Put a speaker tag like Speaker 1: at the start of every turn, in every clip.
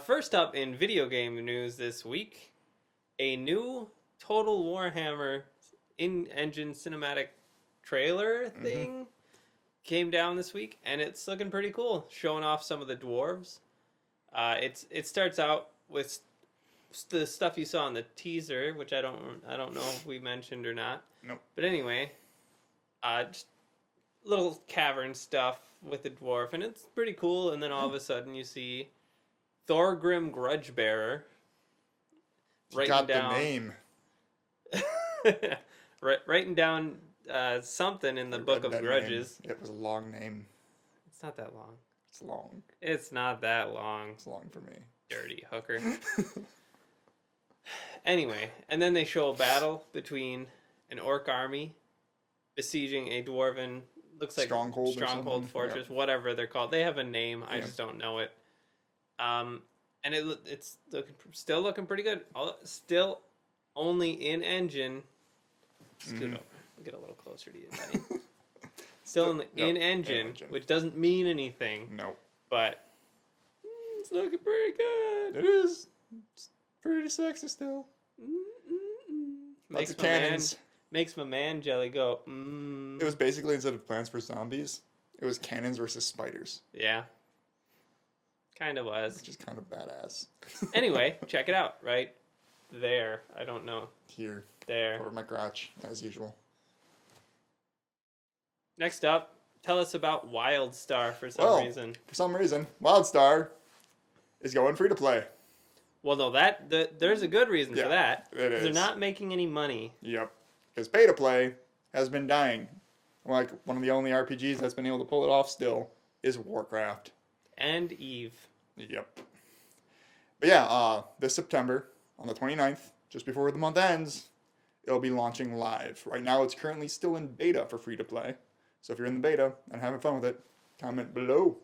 Speaker 1: First up in video game news this week, a new Total Warhammer in-engine cinematic trailer thing came down this week, and it's looking pretty cool, showing off some of the dwarves. It starts out with the stuff you saw in the teaser, which I don't know if we mentioned or not.
Speaker 2: Nope.
Speaker 1: But anyway, just little cavern stuff with the dwarf, and it's pretty cool. And then all of a sudden, you see Thorgrim Grudgebearer
Speaker 2: Got the name.
Speaker 1: writing down something in the Book of Grudges.
Speaker 2: Name. It was a long name.
Speaker 1: It's not that long.
Speaker 2: It's long.
Speaker 1: It's not that long.
Speaker 2: It's long for me.
Speaker 1: Dirty hooker. Anyway, and then they show a battle between an orc army besieging a dwarven, looks like stronghold fortress, whatever they're called. They have a name. I just don't know it. And it's still looking pretty good. Still only in engine. Scoot over. Get a little closer to you, buddy. Still in engine, which doesn't mean anything.
Speaker 2: Nope.
Speaker 1: But it's looking pretty good.
Speaker 2: It is. It's pretty sexy still.
Speaker 1: Makes my man jelly go.
Speaker 2: It was basically, instead of Plants vs Zombies, it was cannons versus spiders.
Speaker 1: Yeah. Kind of was.
Speaker 2: Which is kind of badass.
Speaker 1: Anyway, check it out. Right there. I don't know.
Speaker 2: Here.
Speaker 1: There.
Speaker 2: Over my crotch, as usual.
Speaker 1: Next up, tell us about WildStar for some reason.
Speaker 2: For some reason, WildStar is going free to play.
Speaker 1: Well, no, there's a good reason for that.
Speaker 2: It is.
Speaker 1: They're not making any money.
Speaker 2: Yep. Because pay to play has been dying. Like, one of the only RPGs that's been able to pull it off still is Warcraft.
Speaker 1: And Eve.
Speaker 2: Yep. But yeah, this September, on the 29th, just before the month ends, it'll be launching live. Right now, it's currently still in beta for free to play. So if you're in the beta and having fun with it, comment below.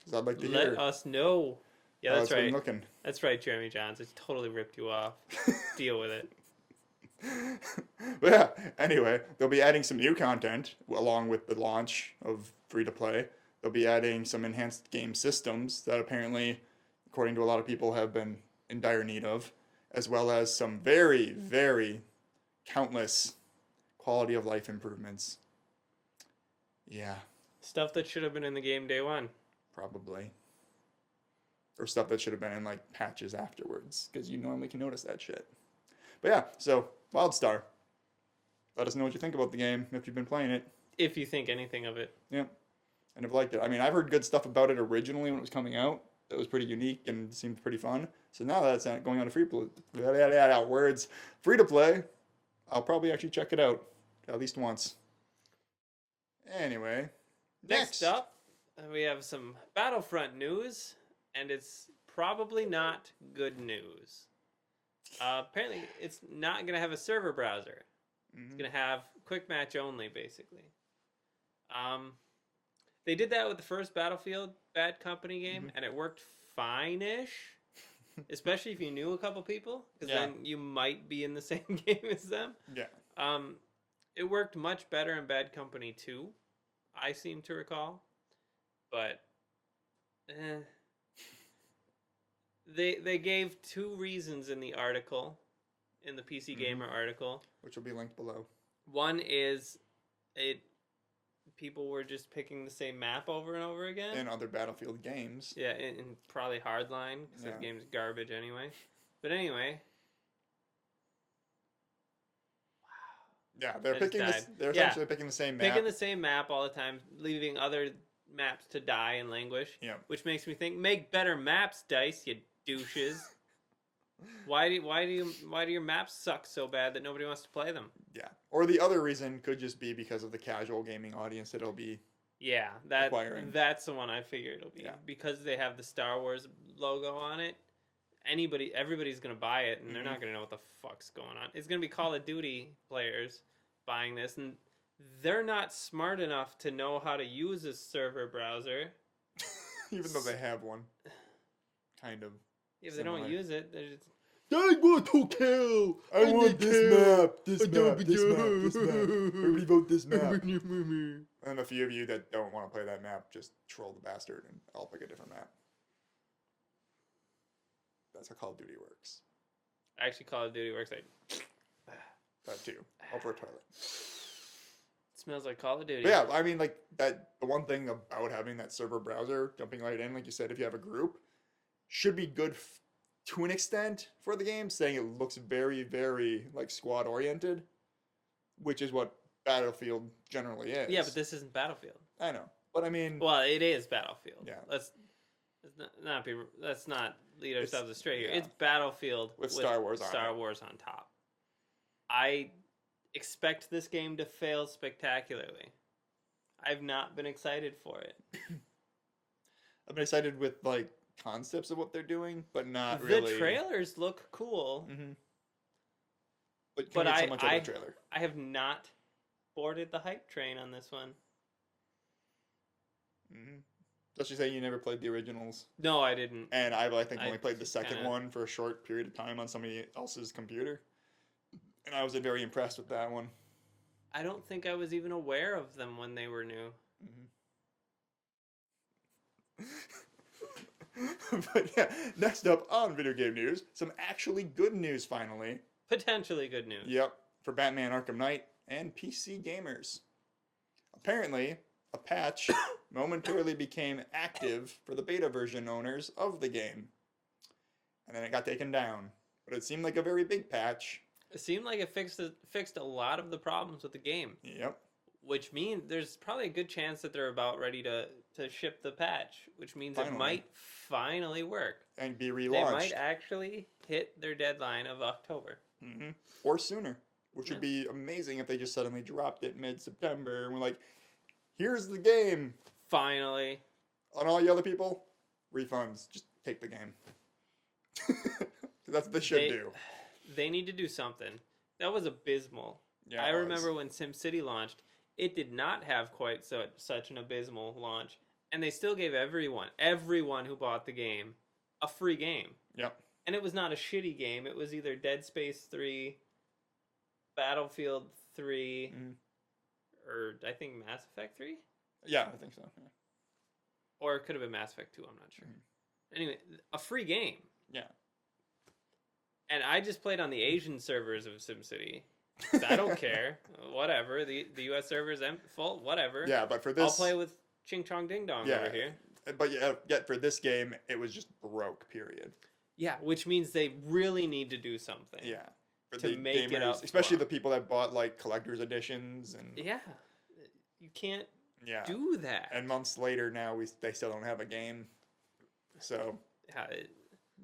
Speaker 2: Because I'd like to hear.
Speaker 1: Let us know. Yeah, that's right.
Speaker 2: Looking.
Speaker 1: That's right, Jeremy Johns. I totally ripped you off. Deal with it.
Speaker 2: But yeah, anyway, they'll be adding some new content along with the launch of free to play. They'll be adding some enhanced game systems that apparently, according to a lot of people, have been in dire need of, as well as some very, very countless quality of life improvements. Yeah.
Speaker 1: Stuff that should have been in the game day one.
Speaker 2: Probably. Or stuff that should have been in, like, patches afterwards, because you normally can notice that shit. But yeah, so, WildStar. Let us know what you think about the game, if you've been playing it.
Speaker 1: If you think anything of it.
Speaker 2: Yeah. And have liked it. I mean, I've heard good stuff about it originally when it was coming out. That was pretty unique and seemed pretty fun. So now that it's going on to free to play, I'll probably actually check it out. At least once. Anyway.
Speaker 1: Next up, we have some Battlefront news. And it's probably not good news. Apparently, it's not going to have a server browser. It's going to have quick match only, basically. They did that with the first Battlefield Bad Company game, and it worked fine-ish. Especially if you knew a couple people, because then you might be in the same game as them.
Speaker 2: Yeah.
Speaker 1: It worked much better in Bad Company 2, I seem to recall. But, They gave two reasons in the article, in the PC Gamer article.
Speaker 2: Which will be linked below.
Speaker 1: One is people were just picking the same map over and over again.
Speaker 2: In other Battlefield games.
Speaker 1: Yeah, and probably Hardline, because that game's garbage anyway. But anyway. Wow.
Speaker 2: Yeah, they're essentially picking the same map.
Speaker 1: Picking the same map all the time, leaving other maps to die and languish.
Speaker 2: Yeah.
Speaker 1: Which makes me think, make better maps, DICE, you douches. Why do your maps suck so bad that nobody wants to play them?
Speaker 2: Yeah. Or the other reason could just be because of the casual gaming audience that it'll be acquiring.
Speaker 1: That's the one I figured it'll be. Yeah. Because they have the Star Wars logo on it, everybody's gonna buy it, and they're not gonna know what the fuck's going on. It's gonna be Call of Duty players buying this, and they're not smart enough to know how to use a server browser.
Speaker 2: Even though they have one. Kind of.
Speaker 1: Yeah, if they don't use it, they're just...
Speaker 2: I want to kill! I want this map! This map! Everybody vote this map. And a few of you that don't want to play that map, just troll the bastard and I'll pick a different map. That's how Call of Duty works.
Speaker 1: Actually, Call of Duty works like
Speaker 2: that too. Over a toilet.
Speaker 1: It smells like Call of Duty.
Speaker 2: But yeah, I mean, like that. The one thing about having that server browser jumping right in, like you said, if you have a group, should be good to an extent for the game. Saying it looks very, very like squad oriented, which is what Battlefield generally is.
Speaker 1: Yeah, but this isn't Battlefield.
Speaker 2: I know, but I mean,
Speaker 1: well, it is Battlefield.
Speaker 2: Yeah.
Speaker 1: Let's not lead ourselves astray here. Yeah. It's Battlefield
Speaker 2: with Star Wars
Speaker 1: on top. I expect this game to fail spectacularly. I've not been excited for it.
Speaker 2: I've been excited with like concepts of what they're doing, but not really.
Speaker 1: The trailers look cool.
Speaker 2: Mm-hmm.
Speaker 1: But I have not boarded the hype train on this one.
Speaker 2: Mm-hmm. Does she say you never played the originals?
Speaker 1: No, I didn't.
Speaker 2: And I think only played the second one for a short period of time on somebody else's computer. And I was very impressed with that one.
Speaker 1: I don't think I was even aware of them when they were new.
Speaker 2: Mm-hmm. But yeah, next up on video game news, some actually good news finally.
Speaker 1: Potentially good news.
Speaker 2: Yep, for Batman Arkham Knight and PC gamers. Apparently, a patch momentarily became active for the beta version owners of the game. And then it got taken down. But it seemed like a very big patch.
Speaker 1: It seemed like it fixed a lot of the problems with the game.
Speaker 2: Yep.
Speaker 1: Which means there's probably a good chance that they're about ready to ship the patch, which means it might finally work.
Speaker 2: And be relaunched.
Speaker 1: They might actually hit their deadline of October.
Speaker 2: Mm-hmm. Or sooner, which would be amazing if they just suddenly dropped it mid-September and we're like, here's the game.
Speaker 1: Finally.
Speaker 2: On all you other people, refunds. Just take the game. That's what they should do.
Speaker 1: They need to do something. That was abysmal. Yeah, I remember when SimCity launched, it did not have quite such an abysmal launch. And they still gave everyone who bought the game, a free game.
Speaker 2: Yep.
Speaker 1: And it was not a shitty game. It was either Dead Space 3, Battlefield 3, or I think Mass Effect 3?
Speaker 2: Yeah, I think so. Yeah.
Speaker 1: Or it could have been Mass Effect 2, I'm not sure. Anyway, a free game.
Speaker 2: Yeah.
Speaker 1: And I just played on the Asian servers of SimCity. I don't care. Whatever. The US server's full. Whatever.
Speaker 2: Yeah, but for this...
Speaker 1: I'll play with Ching Chong Ding Dong over here.
Speaker 2: But yet for this game, it was just broke, period.
Speaker 1: Yeah, which means they really need to do something.
Speaker 2: Yeah. For
Speaker 1: to make it up.
Speaker 2: Especially the people that bought, like, collector's editions. And
Speaker 1: yeah. You can't do that.
Speaker 2: And months later now, they still don't have a game. So...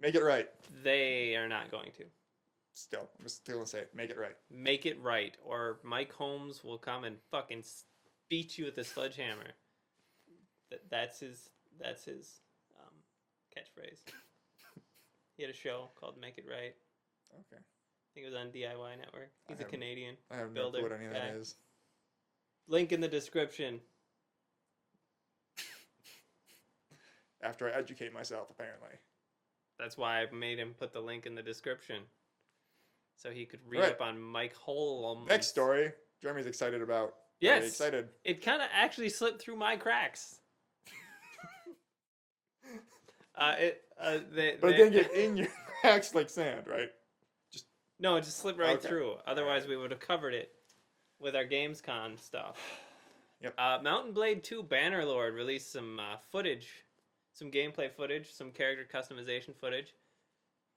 Speaker 1: make
Speaker 2: it right.
Speaker 1: They are not going to.
Speaker 2: Still, I'm just going to say it. Make it right.
Speaker 1: Make it right, or Mike Holmes will come and fucking beat you with a sledgehammer. That's his catchphrase. He had a show called Make It Right.
Speaker 2: Okay.
Speaker 1: I think it was on DIY Network. He's a Canadian
Speaker 2: I have
Speaker 1: builder.
Speaker 2: No clue what any of that is.
Speaker 1: Link in the description.
Speaker 2: After I educate myself, apparently.
Speaker 1: That's why I made him put the link in the description. So he could read up on Mike Holmes.
Speaker 2: Next story. Jeremy's excited about.
Speaker 1: Yes.
Speaker 2: Very excited.
Speaker 1: It kind of actually slipped through my cracks.
Speaker 2: But it didn't get in your cracks like sand, right?
Speaker 1: No, it just slipped right through. Otherwise, we would have covered it with our Gamescom stuff.
Speaker 2: Yep.
Speaker 1: Mountain Blade 2 Bannerlord released some footage. Some gameplay footage, some character customization footage,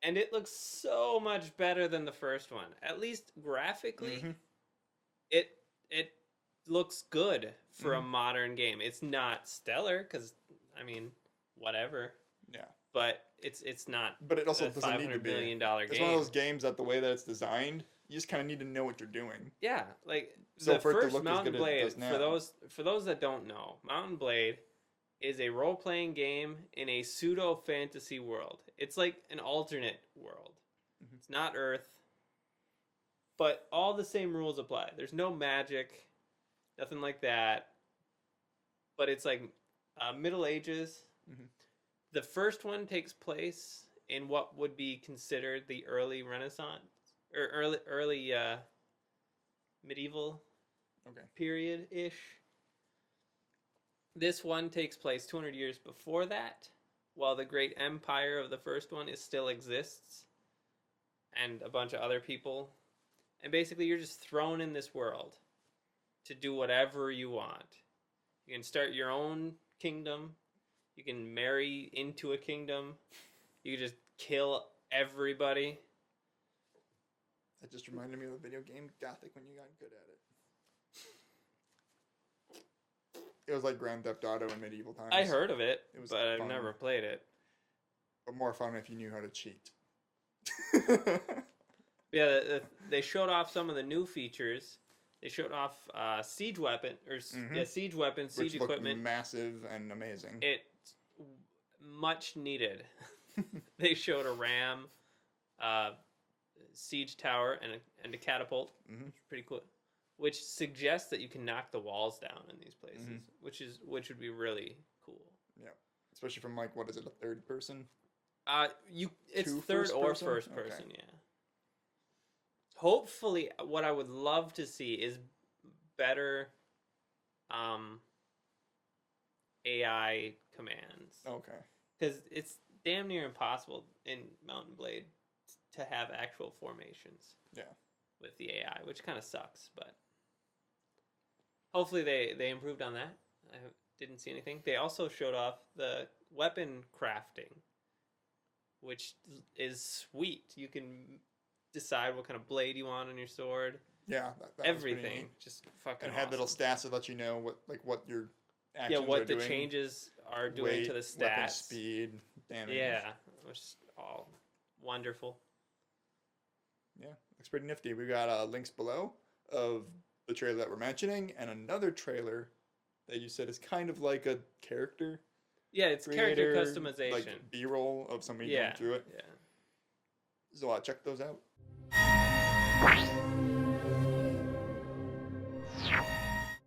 Speaker 1: and it looks so much better than the first one. At least graphically, it looks good for a modern game. It's not stellar because I mean, whatever.
Speaker 2: Yeah.
Speaker 1: But it's not.
Speaker 2: But it also doesn't need to be.
Speaker 1: $500 million game.
Speaker 2: It's one of those games that the way that it's designed, you just kind of need to know what you're doing.
Speaker 1: Yeah, like
Speaker 2: so
Speaker 1: the first Mountain Blade. For those that don't know, Mountain Blade is a role-playing game in a pseudo-fantasy world. It's like an alternate world. It's not Earth. But all the same rules apply. There's no magic, nothing like that. But it's like Middle Ages. The first one takes place in what would be considered the early Renaissance, or early medieval period-ish. This one takes place 200 years before that, while the great empire of the first one is still exists, and a bunch of other people, and basically you're just thrown in this world to do whatever you want. You can start your own kingdom. You can marry into a kingdom. You can just kill everybody.
Speaker 2: That just reminded me of the video game Gothic when you got good at it. It was like Grand Theft Auto in medieval times.
Speaker 1: I heard of it, but I've never played it.
Speaker 2: But more fun if you knew how to cheat.
Speaker 1: Yeah, they showed off some of the new features. They showed off siege weapon siege weapons, siege equipment.
Speaker 2: Massive and amazing.
Speaker 1: It's much needed. They showed a ram, siege tower, and a catapult.
Speaker 2: Mm-hmm.
Speaker 1: Pretty cool. Which suggests that you can knock the walls down in these places, which would be really cool.
Speaker 2: Yeah, especially from like what is it, a third person?
Speaker 1: It's third or first person. Yeah. Hopefully, what I would love to see is better AI commands.
Speaker 2: Okay.
Speaker 1: Because it's damn near impossible in Mountain Blade to have actual formations.
Speaker 2: Yeah.
Speaker 1: With the AI, which kind of sucks, but hopefully they improved on that. I didn't see anything. They also showed off the weapon crafting, which is sweet. You can decide what kind of blade you want on your sword.
Speaker 2: Yeah, that
Speaker 1: everything. Just fucking
Speaker 2: and had little stats that let you know what your actions
Speaker 1: what
Speaker 2: are
Speaker 1: the
Speaker 2: doing.
Speaker 1: Changes are doing
Speaker 2: Weight,
Speaker 1: to the stats,
Speaker 2: weapon speed, damage.
Speaker 1: Yeah, which is all wonderful.
Speaker 2: Yeah, looks pretty nifty. We got links below of the trailer that we're mentioning and another trailer that you said is kind of like a character.
Speaker 1: Yeah, it's character customization.
Speaker 2: Like B-roll of somebody going through it.
Speaker 1: Yeah.
Speaker 2: So check those out.